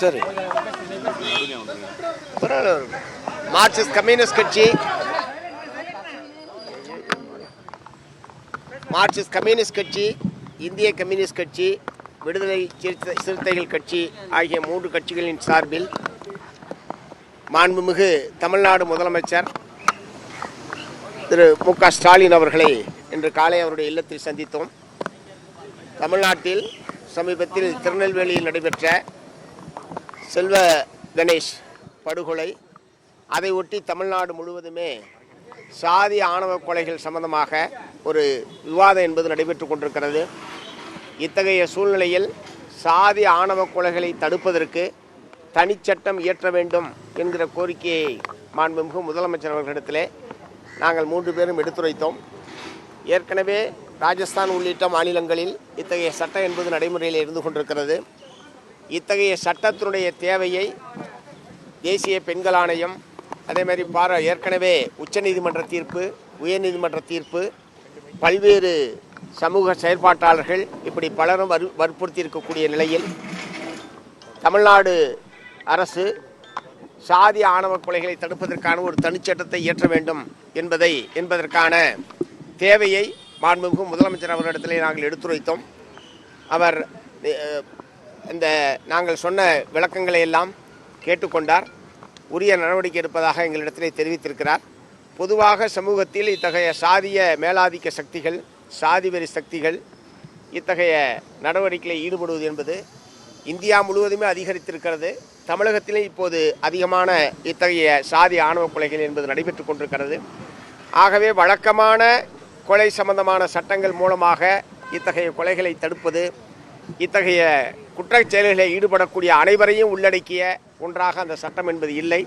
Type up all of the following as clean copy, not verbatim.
சரி. Marxist communist கட்சி, Marxist communist கட்சி, இந்திய கம்யூனிஸ்ட் கட்சி, விடுதலை சிறுத்தைகள் கட்சி ஆகிய 3 கட்சிகளின் சார்பில் மாண்புமிகு தமிழ்நாடு முதலமைச்சர் திரு மு.க. ஸ்டாலின் அவர்களை இன்று காலை அவருடைய இல்லத்தில் சந்தித்தோம். தமிழ்நாட்டில் சமீபத்தில் திருநெல்வேலியில் நடைபெற்ற செல்வ கணேஷ் படுகொலை, அதை ஒட்டி தமிழ்நாடு முழுவதுமே சாதி ஆணவ கொலைகள் சம்பந்தமாக ஒரு விவாதம் என்பது நடைபெற்று கொண்டிருக்கிறது. இத்தகைய சூழ்நிலையில் சாதி ஆணவ கொலைகளை தடுப்பதற்கு தனிச்சட்டம் இயற்ற வேண்டும் என்கிற கோரிக்கையை மாண்புமிகு முதலமைச்சர் அவர்களிடத்திலே நாங்கள் 3 பேரும் எடுத்துரைத்தோம். ஏற்கனவே ராஜஸ்தான் உள்ளிட்ட மாநிலங்களில் இத்தகைய சட்டம் என்பது நடைமுறையில் இருந்து கொண்டிருக்கிறது. இத்தகைய சட்டத்தினுடைய தேவையை தேசிய பெண்கள் ஆணையம், அதே மாதிரி ஏற்கனவே உச்சநீதிமன்ற தீர்ப்பு, உயர்நீதிமன்ற தீர்ப்பு, பல்வேறு சமூக செயற்பாட்டாளர்கள் இப்படி பலரும் வற்புறுத்தி இருக்கக்கூடிய நிலையில் தமிழ்நாடு அரசு சாதி ஆணவ கொலைகளை தடுப்பதற்கான ஒரு தனிச்சட்டத்தை இயற்ற வேண்டும் என்பதற்கான தேவையை மாண்புமிகு முதலமைச்சர் அவர்களிடத்திலே நாங்கள் எடுத்துரைத்தோம். அவர் இந்த நாங்கள் சொன்ன விளக்கங்களை எல்லாம் கேட்டுக்கொண்டார். உரிய நடவடிக்கை எடுப்பதாக எங்களிடத்திலே தெரிவித்திருக்கிறார். பொதுவாக சமூகத்தில் இத்தகைய சாதிய மேலாதிக்க சக்திகள், சாதிவெறி சக்திகள் இத்தகைய நடவடிக்கைகளில் ஈடுபடுவது என்பது இந்தியா முழுவதுமே அதிகரித்திருக்கிறது. தமிழகத்திலே இப்போது அதிகமான இத்தகைய சாதி ஆணவ கொலைகள் என்பது நடைபெற்று கொண்டிருக்கிறது. ஆகவே வழக்கமான கொலை சம்பந்தமான சட்டங்கள் மூலமாக இத்தகைய கொலைகளை தடுப்பது, இத்தகைய குற்றச் செயல்களில் ஈடுபடக்கூடிய அனைவரையும் உள்ளடக்கிய ஒன்றாக அந்த சட்டம் என்பது இல்லை.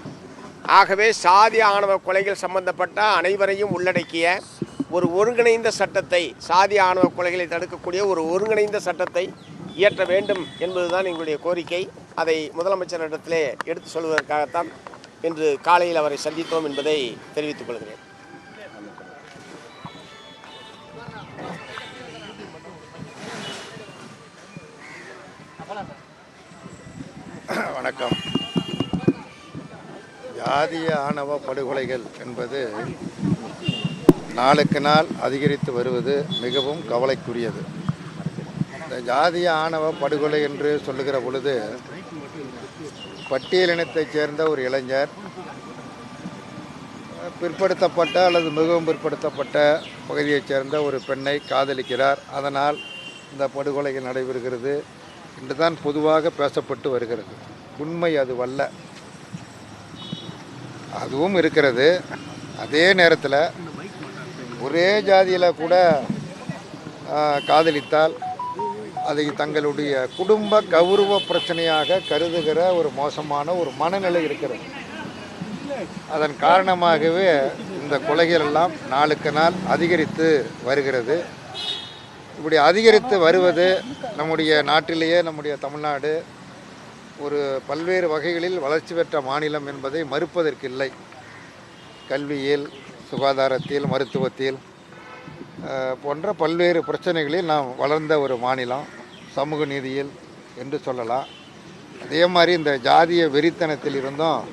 ஆகவே சாதி ஆணவ கொலைகள் சம்பந்தப்பட்ட அனைவரையும் உள்ளடக்கிய ஒரு ஒருங்கிணைந்த சட்டத்தை, சாதி ஆணவ கொலைகளை தடுக்கக்கூடிய ஒரு ஒருங்கிணைந்த சட்டத்தை இயற்ற வேண்டும் என்பதுதான் எங்களுடைய கோரிக்கை. அதை முதலமைச்சரிடத்திலே எடுத்து சொல்வதற்காகத்தான் இன்று காலையில் அவரை சந்தித்தோம் என்பதை தெரிவித்துக் கொள்கிறேன். வணக்கம். ஜாதிய ஆணவ படுகொலைகள் என்பது நாளுக்கு நாள் அதிகரித்து வருவது மிகவும் கவலைக்குரியது. இந்த ஜாதிய ஆணவ படுகொலை என்று சொல்லுகிற பொழுது பட்டியலினத்தைச் சேர்ந்த ஒரு இளைஞர் பிற்படுத்தப்பட்ட அல்லது மிகவும் பிற்படுத்தப்பட்ட பகுதியைச் சேர்ந்த ஒரு பெண்ணை காதலிக்கிறார். அதனால் இந்த படுகொலைகள் நடைபெறுகிறது என்று தான் பொதுவாக பேசப்பட்டு வருகிறது. உண்மை அதுவல்ல. அதுவும் இருக்கிறது. அதே நேரத்தில் ஒரே ஜாதியில் கூட காதலித்தால் அதை தங்களுடைய குடும்ப கௌரவ பிரச்சனையாக கருதுகிற ஒரு மோசமான ஒரு மனநிலை இருக்கிறது. அதன் காரணமாகவே இந்த கொலைகள் எல்லாம் நாளுக்கு நாள் அதிகரித்து வருகிறது. இப்படி அதிகரித்து வருவது நம்முடைய நாட்டிலேயே, நம்முடைய தமிழ்நாடு ஒரு பல்வேறு வகைகளில் வளர்ச்சி பெற்ற மாநிலம் என்பதை மறுப்பதற்கில்லை. கல்வியில், சுகாதாரத்தில், மருத்துவத்தில் போன்ற பல்வேறு பிரச்சனைகளில் நாம் வளர்ந்த ஒரு மாநிலம். சமூக நீதியில் என்று சொல்லலாம். அதே மாதிரி இந்த ஜாதிய வெறித்தனத்தில் இருந்தும்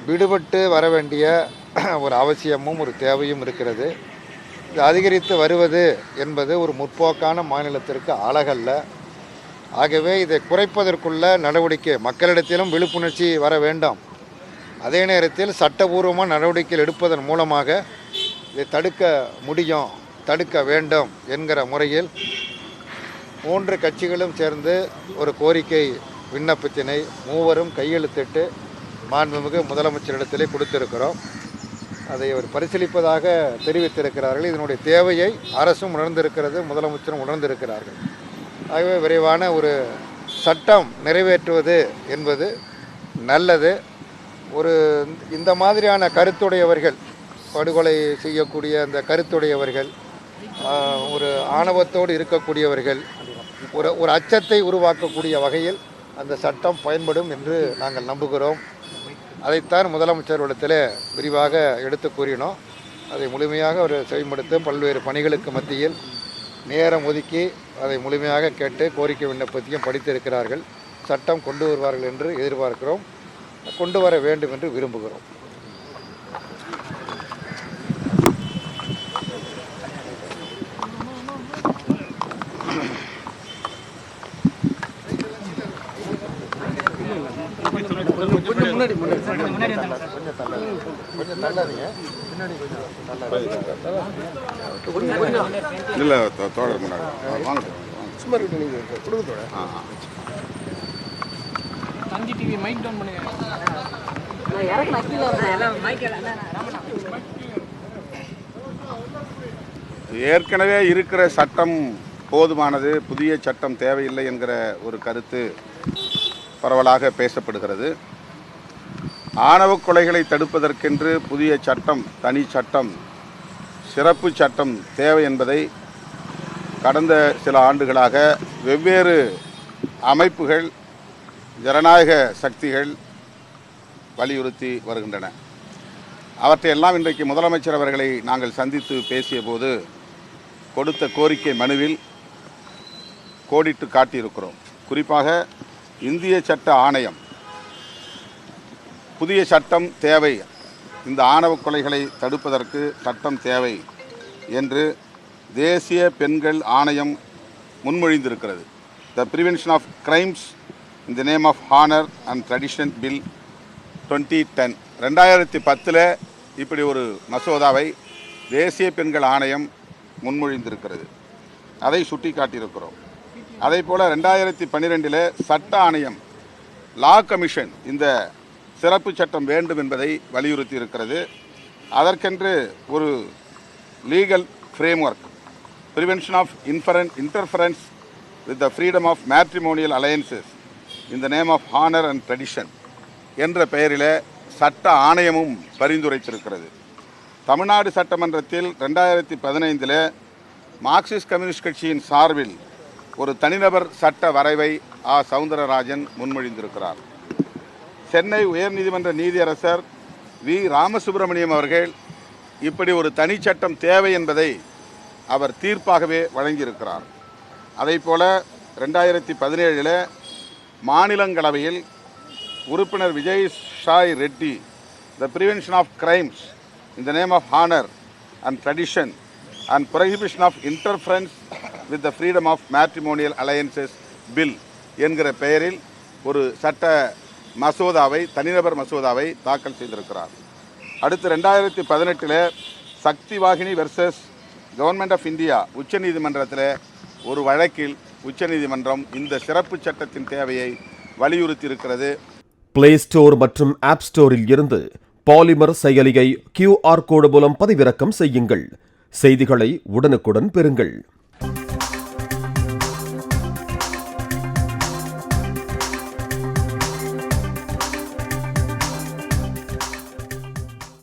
விடுபட்டு வர வேண்டிய ஒரு அவசியமும் ஒரு தேவையும் இருக்கிறது. இது அதிகரித்து வருவது என்பது ஒரு முற்போக்கான மாநிலத்திற்கு அழகல்ல. ஆகவே இதை குறைப்பதற்குள்ள நடவடிக்கை மக்களிடத்திலும் விழிப்புணர்ச்சி வர வேண்டும். அதே நேரத்தில் சட்டபூர்வமான நடவடிக்கைகள் எடுப்பதன் மூலமாக இதை தடுக்க முடியும், தடுக்க வேண்டும் என்கிற முறையில் 3 கட்சிகளும் சேர்ந்து ஒரு கோரிக்கை விண்ணப்பத்தினை மூவரும் கையெழுத்திட்டு மாண்புமிகு முதலமைச்சரிடத்திலே கொடுத்திருக்கிறோம். அதை அவர் பரிசீலிப்பதாக தெரிவித்திருக்கிறார்கள். இதனுடைய தேவையை அரசும் உணர்ந்திருக்கிறது, முதலமைச்சரும் உணர்ந்திருக்கிறார்கள். ஆகவே விரைவான ஒரு சட்டம் நிறைவேற்றுவது என்பது நல்லது. ஒரு இந்த மாதிரியான கருத்துடையவர்கள், படுகொலை செய்யக்கூடிய அந்த கருத்துடையவர்கள், ஒரு ஆணவத்தோடு இருக்கக்கூடியவர்கள், ஒரு அச்சத்தை உருவாக்கக்கூடிய வகையில் அந்த சட்டம் பயன்படும் என்று நாங்கள் நம்புகிறோம். அதைத்தான் முதலமைச்சரிடத்தில் விரிவாக எடுத்து கூறினோம். அதை முழுமையாக அவர் செயல்படுத்த பல்வேறு பணிகளுக்கு மத்தியில் நேரம் ஒதுக்கி அதை முழுமையாக கேட்டு கோரிக்கை விண்ணப்பத்தையும் படித்திருக்கிறார்கள். சட்டம் கொண்டு வருவார்கள் என்று எதிர்பார்க்கிறோம், கொண்டு வர வேண்டும் என்று விரும்புகிறோம். இல்லை தோழர் முன்னாடி வாங்க சும்மா இருக்கு, நீங்கள் கொடுங்க தோழர். தந்தி டிவி மைக் டவுன் பண்ணுங்க. ஏற்கனவே இருக்கிற சட்டம் போதுமானது, புதிய சட்டம் தேவையில்லை என்கிற ஒரு கருத்து பரவலாக பேசப்படுகிறது. ஆணவ கொலைகளை தடுப்பதற்கென்று புதிய சட்டம், தனி சட்டம், சிறப்பு சட்டம் தேவை என்பதை கடந்த சில ஆண்டுகளாக வெவ்வேறு அமைப்புகள், ஜனநாயக சக்திகள் வலியுறுத்தி வருகின்றன. அவற்றையெல்லாம் இன்றைக்கு முதலமைச்சர் அவர்களை நாங்கள் சந்தித்து பேசிய போது கொடுத்த கோரிக்கை மனுவில் கோடிட்டு காட்டியிருக்கிறோம். குறிப்பாக இந்திய சட்ட ஆணையம், புதிய சட்டம் தேவை, இந்த ஆணவ கொலைகளை தடுப்பதற்கு சட்டம் தேவை என்று தேசிய பெண்கள் ஆணையம் முன்மொழிந்திருக்கிறது. The prevention of crimes in the name of honour and tradition bill 2010. 2010 இப்படி ஒரு மசோதாவை தேசிய பெண்கள் ஆணையம் முன்மொழிந்திருக்கிறது. அதை சுட்டி காட்டியிருக்கிறோம். அதே போல் 2012 சட்ட ஆணையம், லா கமிஷன், இந்த சிறப்பு சட்டம் வேண்டும் என்பதை வலியுறுத்தி இருக்கிறது. அதற்கென்று ஒரு legal framework, prevention of interference with the freedom of matrimonial alliances in the name of honour and tradition என்ற பெயரில் சட்ட ஆணையமும் பரிந்துரைத்திருக்கிறது. தமிழ்நாடு சட்டமன்றத்தில் 2015 மார்க்சிஸ்ட் கம்யூனிஸ்ட் கட்சியின் சார்பில் ஒரு தனிநபர் சட்ட வரைவை சவுந்தரராஜன் முன்மொழிந்திருக்கிறார். சென்னை உயர்நீதிமன்ற நீதியரசர் வி. ராமசுப்ரமணியம் அவர்கள் இப்படி ஒரு தனி சட்டம் தேவை என்பதை அவர் தீர்ப்பாகவே வழங்கியிருக்கிறார். அதைப்போல 2017 மாநிலங்களவையில் உறுப்பினர் Vijay Sai Reddy, the prevention of crimes in the name of honour and tradition and prohibition of interference with the freedom of matrimonial alliances bill என்கிற பெயரில் ஒரு சட்ட மசோதாவை, தனிநபர் மசோதாவை தாக்கல் செய்திருக்கிறார். அடுத்து 2018 Shakti Vahini versus government of India உச்சநீதிமன்றத்தில் ஒரு வழக்கில் உச்சநீதிமன்றம் இந்த சிறப்பு சட்டத்தின் தேவையை வலியுறுத்தி இருக்கிறது. பிளே ஸ்டோர் மற்றும் ஆப் ஸ்டோரில் இருந்து பாலிமர் செயலியை QR கோடு மூலம் பதிவிறக்கம் செய்யுங்கள். செய்திகளை உடனுக்குடன் பெறுங்கள்.